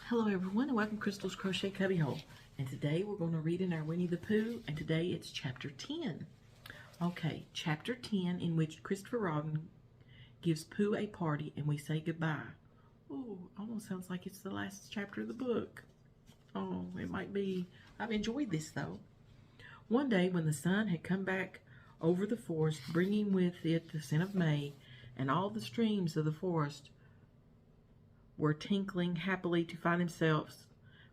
Hello everyone and welcome to Crystal's Crochet Cubbyhole. And today we're going to read in our Winnie-the-Pooh, and today it's chapter 10. Okay, chapter 10, in which Christopher Robin gives Pooh a party and we say goodbye. Oh, almost sounds like it's the last chapter of the book. Oh, it might be. I've enjoyed this though. One day when the sun had come back over the forest, bringing with it the scent of May, and all the streams of the forest were tinkling happily to find themselves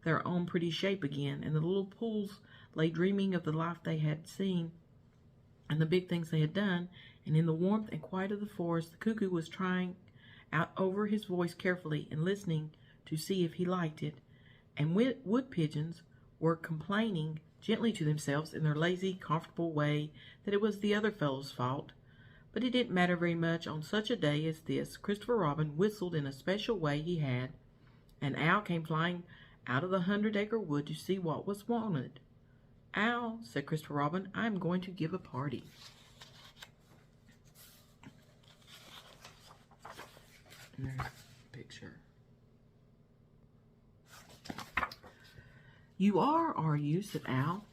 their own pretty shape again, and the little pools lay dreaming of the life they had seen and the big things they had done, and in the warmth and quiet of the forest, the cuckoo was trying out over his voice carefully and listening to see if he liked it, and wood pigeons were complaining gently to themselves in their lazy, comfortable way that it was the other fellow's fault. But it didn't matter very much on such a day as this. Christopher Robin whistled in a special way he had. An owl came flying out of the 100-acre wood to see what was wanted. "Owl," said Christopher Robin, "I am going to give a party." And there's a picture. "You are you?" said Owl.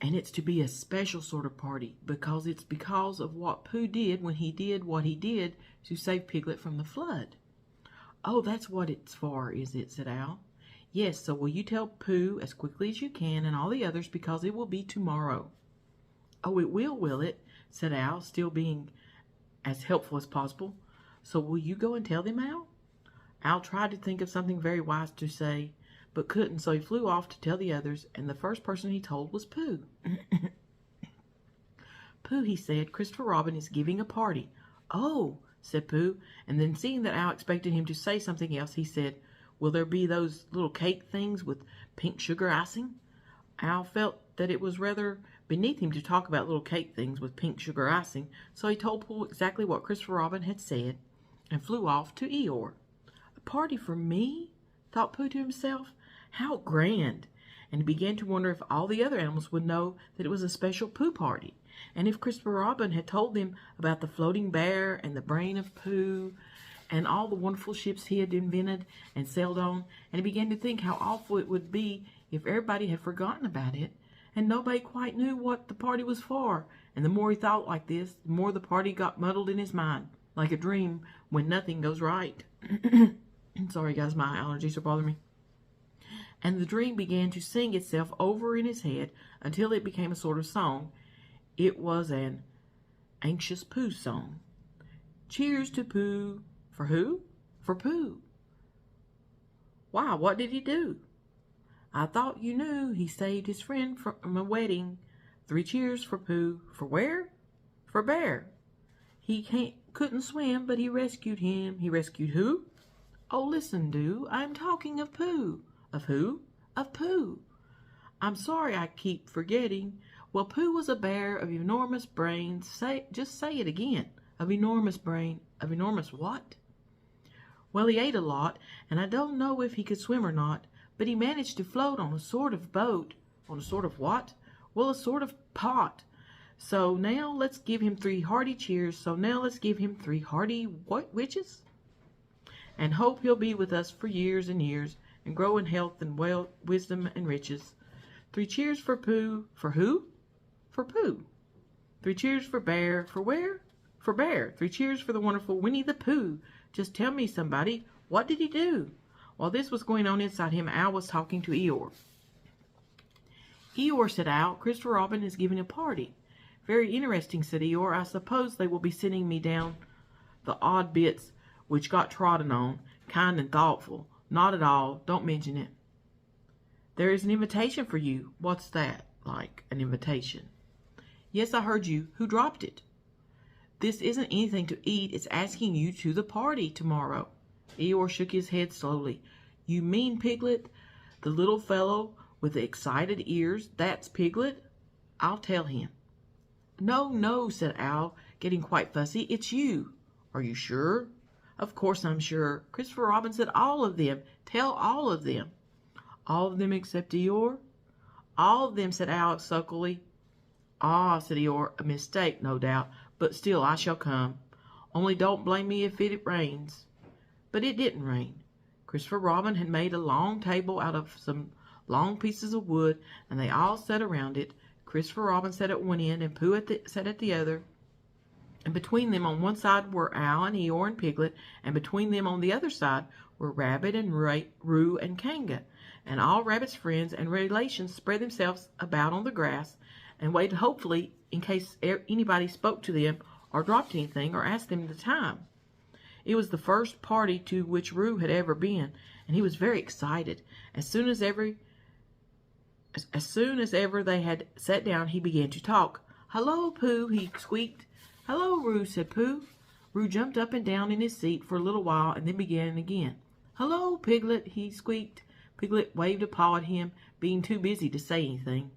"And it's to be a special sort of party, because it's because of what Pooh did when he did what he did to save Piglet from the flood." "Oh, that's what it's for, is it?" said Owl. "Yes, so will you tell Pooh as quickly as you can, and all the others, because it will be tomorrow." "Oh, it will it?" said Owl, still being as helpful as possible. "So will you go and tell them, Owl?" Owl tried to think of something very wise to say, but couldn't, so he flew off to tell the others, and the first person he told was Pooh. "Pooh," he said, "Christopher Robin is giving a party." "Oh," said Pooh, and then seeing that Owl expected him to say something else, he said, "Will there be those little cake things with pink sugar icing?" Owl felt that it was rather beneath him to talk about little cake things with pink sugar icing, so he told Pooh exactly what Christopher Robin had said, and flew off to Eeyore. "A party for me?" thought Pooh to himself. "How grand!" And he began to wonder if all the other animals would know that it was a special Pooh party, and if Christopher Robin had told them about the floating bear and the brain of Pooh and all the wonderful ships he had invented and sailed on, and he began to think how awful it would be if everybody had forgotten about it and nobody quite knew what the party was for. And the more he thought like this, the more the party got muddled in his mind, like a dream when nothing goes right. Sorry guys, my allergies are bothering me. And the dream began to sing itself over in his head until it became a sort of song. It was an anxious Pooh song. "Cheers to Pooh." For who? For Pooh. "Why, what did he do?" "I thought you knew. He saved his friend from a wedding. 3 cheers for Pooh." "For where?" "For Bear. He couldn't swim, but he rescued him." "He rescued who?" "Oh, listen, do. I'm talking of Pooh." "Of who?" "Of Pooh." "I'm sorry I keep forgetting. Well, Pooh was a bear of enormous brains. Just say it again. Of enormous brain. Of enormous what?" "Well, he ate a lot, and I don't know if he could swim or not, but he managed to float on a sort of boat." "On a sort of what?" "Well, a sort of pot. So now let's give him 3 hearty cheers. So now let's give him 3 hearty witches, and hope he'll be with us for years and years, and grow in health and wisdom and riches. 3 cheers for Pooh." "For who?" "For Pooh." "3 cheers for Bear." "For where?" "For Bear." 3 cheers for the wonderful Winnie-the-Pooh. Just tell me, somebody, what did he do?" While this was going on inside him, Owl was talking to Eeyore. "Eeyore," said Owl, "Christopher Robin is giving a party." "Very interesting," said Eeyore. "I suppose they will be sending me down the odd bits which got trodden on, kind and thoughtful." "Not at all. Don't mention it." "There is an invitation for you." "What's that? Like an invitation?" "Yes, I heard you. Who dropped it?" "This isn't anything to eat. It's asking you to the party tomorrow." Eeyore shook his head slowly. "You mean Piglet? The little fellow with the excited ears? That's Piglet? I'll tell him." "No, no," said Owl, getting quite fussy. "It's you." "Are you sure?" "Of course I'm sure. Christopher Robin said all of them. Tell all of them." "All of them except Eeyore?" "All of them," said Owl sulkily. "Ah," said Eeyore, "a mistake, no doubt, but still I shall come. Only don't blame me if it rains." But it didn't rain. Christopher Robin had made a long table out of some long pieces of wood, and they all sat around it. Christopher Robin sat at one end, and Pooh sat at the other. And between them on one side were Owl and Eeyore and Piglet, and between them on the other side were Rabbit and Roo and Kanga. And all Rabbit's friends and relations spread themselves about on the grass and waited hopefully in case anybody spoke to them or dropped anything or asked them the time. It was the first party to which Roo had ever been, and he was very excited. As soon as ever they had sat down, he began to talk. "Hello, Pooh," he squeaked. "Hello, Roo," said Pooh. Roo jumped up and down in his seat for a little while and then began again. "Hello, Piglet," he squeaked. Piglet waved a paw at him, being too busy to say anything.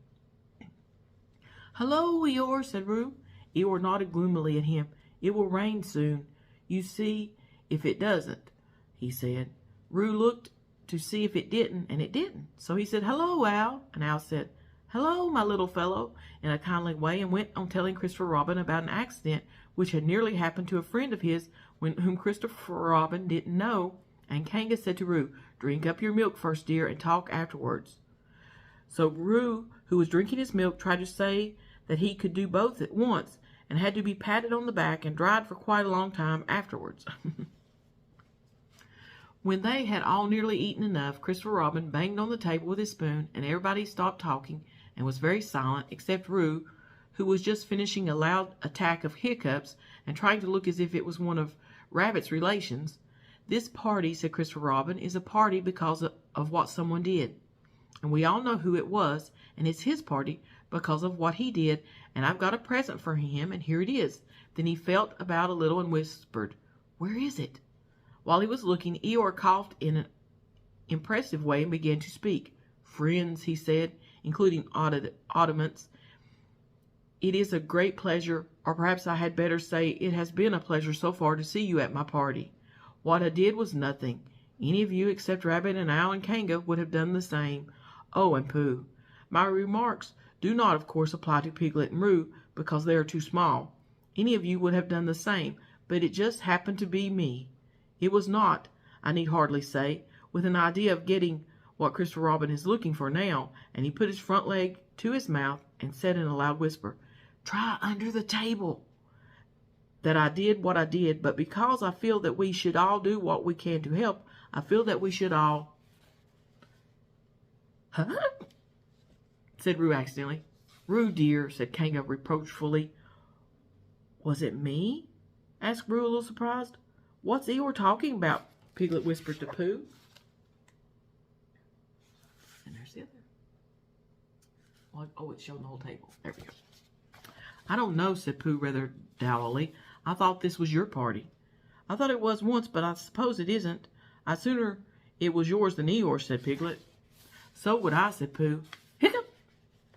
"Hello, Eeyore," said Roo. Eeyore nodded gloomily at him. "It will rain soon. You see if it doesn't," he said. Roo looked to see if it didn't, and it didn't. So he said, "Hello, Owl," and Owl said, "Hello, my little fellow," in a kindly way, and went on telling Christopher Robin about an accident which had nearly happened to a friend of his whom Christopher Robin didn't know. And Kanga said to Roo, "Drink up your milk first, dear, and talk afterwards." So Roo, who was drinking his milk, tried to say that he could do both at once, and had to be patted on the back and dried for quite a long time afterwards. When they had all nearly eaten enough, Christopher Robin banged on the table with his spoon, and everybody stopped talking and was very silent, except Roo, who was just finishing a loud attack of hiccups and trying to look as if it was one of Rabbit's relations. "This party," said Christopher Robin, "is a party because of what someone did. And we all know who it was, and it's his party because of what he did, and I've got a present for him, and here it is." Then he felt about a little and whispered, "Where is it?" While he was looking, Eeyore coughed in an impressive way and began to speak. "Friends," he said, including oddments, "it is a great pleasure, or perhaps I had better say it has been a pleasure so far to see you at my party. What I did was nothing. Any of you except Rabbit and Owl and Kanga would have done the same. Oh, and Pooh. My remarks do not, of course, apply to Piglet and Roo, because they are too small. Any of you would have done the same, but it just happened to be me. It was not, I need hardly say, with an idea of getting what Christopher Robin is looking for now," and he put his front leg to his mouth and said in a loud whisper, "Try under the table," "that I did what I did, but because I feel that we should all do what we can to help, I feel that we should all—" "Huh?" said Roo accidentally. "Roo, dear," said Kanga reproachfully. "Was it me?" asked Roo, a little surprised. "What's Eeyore talking about?" Piglet whispered to Pooh. And there's the other. Oh, it's showing the whole table. There we go. "I don't know," said Pooh rather dourly. "I thought this was your party." "I thought it was once, but I suppose it isn't. I'd sooner it was yours than Eeyore's," said Piglet. "So would I," said Pooh. "Hiccup,"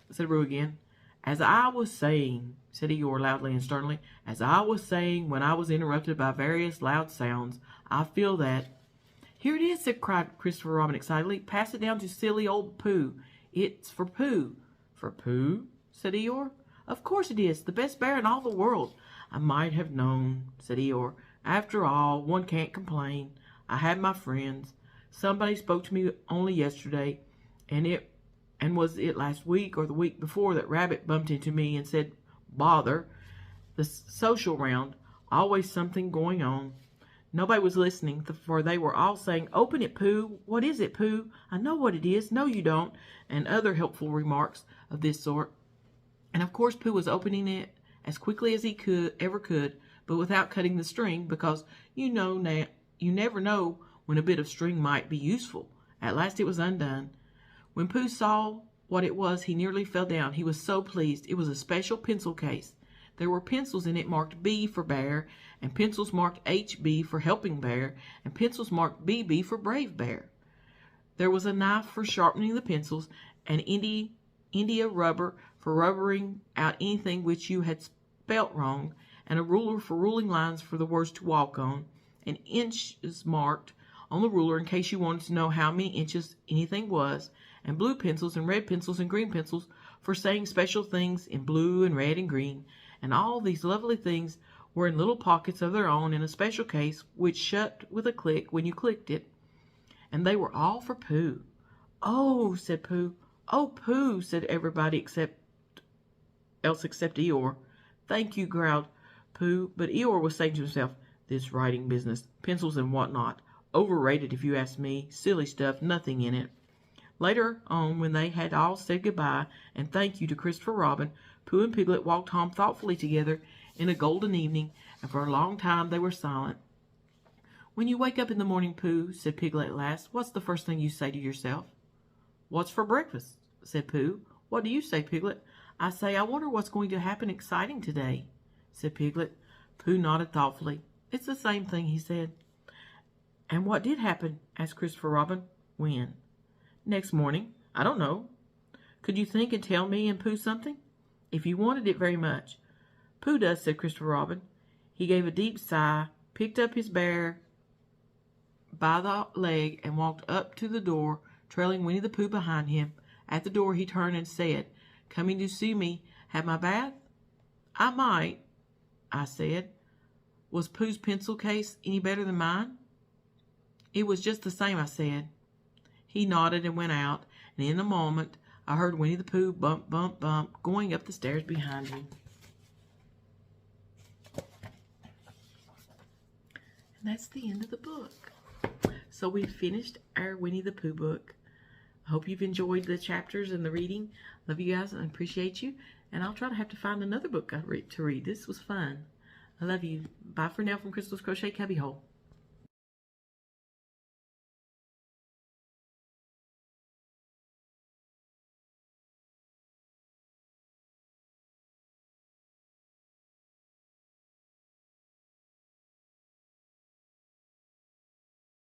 said Roo again. "As I was saying," said Eeyore loudly and sternly, "as I was saying when I was interrupted by various loud sounds, I feel that—" "Here it is," cried Christopher Robin excitedly. "Pass it down to silly old Pooh. It's for Pooh." "For Pooh?" said Eeyore. "Of course it is, the best bear in all the world." "I might have known," said Eeyore. "After all, one can't complain. I had my friends. Somebody spoke to me only yesterday, and was it last week or the week before that Rabbit bumped into me and said, 'Bother, the social round, always something going on.' Nobody was listening, for they were all saying, 'Open it, Pooh. What is it, Pooh? I know what it is. No, you don't,' and other helpful remarks of this sort. And of course Pooh was opening it as quickly as he ever could, but without cutting the string, because you never know when a bit of string might be useful. At last it was undone. When Pooh saw what it was, he nearly fell down. He was so pleased. It was a special pencil case. There were pencils in it marked B for Bear, and pencils marked HB for Helping Bear, and pencils marked BB for Brave Bear. There was a knife for sharpening the pencils, and India rubber for rubbering out anything which you had spelt wrong, and a ruler for ruling lines for the words to walk on, and inches marked on the ruler in case you wanted to know how many inches anything was, and blue pencils and red pencils and green pencils for saying special things in blue and red and green, and all these lovely things were in little pockets of their own in a special case which shut with a click when you clicked it. and they were all for Pooh. "Oh," said Pooh. "Oh, Pooh," said everybody except Eeyore. "Thank you," growled Pooh, but Eeyore was saying to himself, "This writing business, pencils and whatnot, overrated if you ask me, silly stuff, nothing in it." Later on, when they had all said goodbye and thank you to Christopher Robin, Pooh and Piglet walked home thoughtfully together in a golden evening, and for a long time they were silent. "When you wake up in the morning, Pooh," said Piglet at last, "what's the first thing you say to yourself?" "What's for breakfast?" said Pooh. "What do you say, Piglet?" "I say, I wonder what's going to happen exciting today," said Piglet. Pooh nodded thoughtfully. "It's the same thing," he said. "And what did happen?" asked Christopher Robin. "When?" "Next morning. I don't know." "Could you think and tell me and Pooh something?" "If you wanted it very much." "Pooh does," said Christopher Robin. He gave a deep sigh, picked up his bear by the leg, and walked up to the door, trailing Winnie-the-Pooh behind him. At the door he turned and said, "Coming to see me have my bath?" "I might," I said. "Was Pooh's pencil case any better than mine?" "It was just the same," I said. He nodded and went out, and in a moment I heard Winnie-the-Pooh bump, bump, bump, going up the stairs behind him. And that's the end of the book. So we've finished our Winnie-the-Pooh book. I hope you've enjoyed the chapters and the reading. Love you guys and appreciate you. And I'll try to have to find another book to read. This was fun. I love you. Bye for now from Crystal's Crochet Cubbyhole.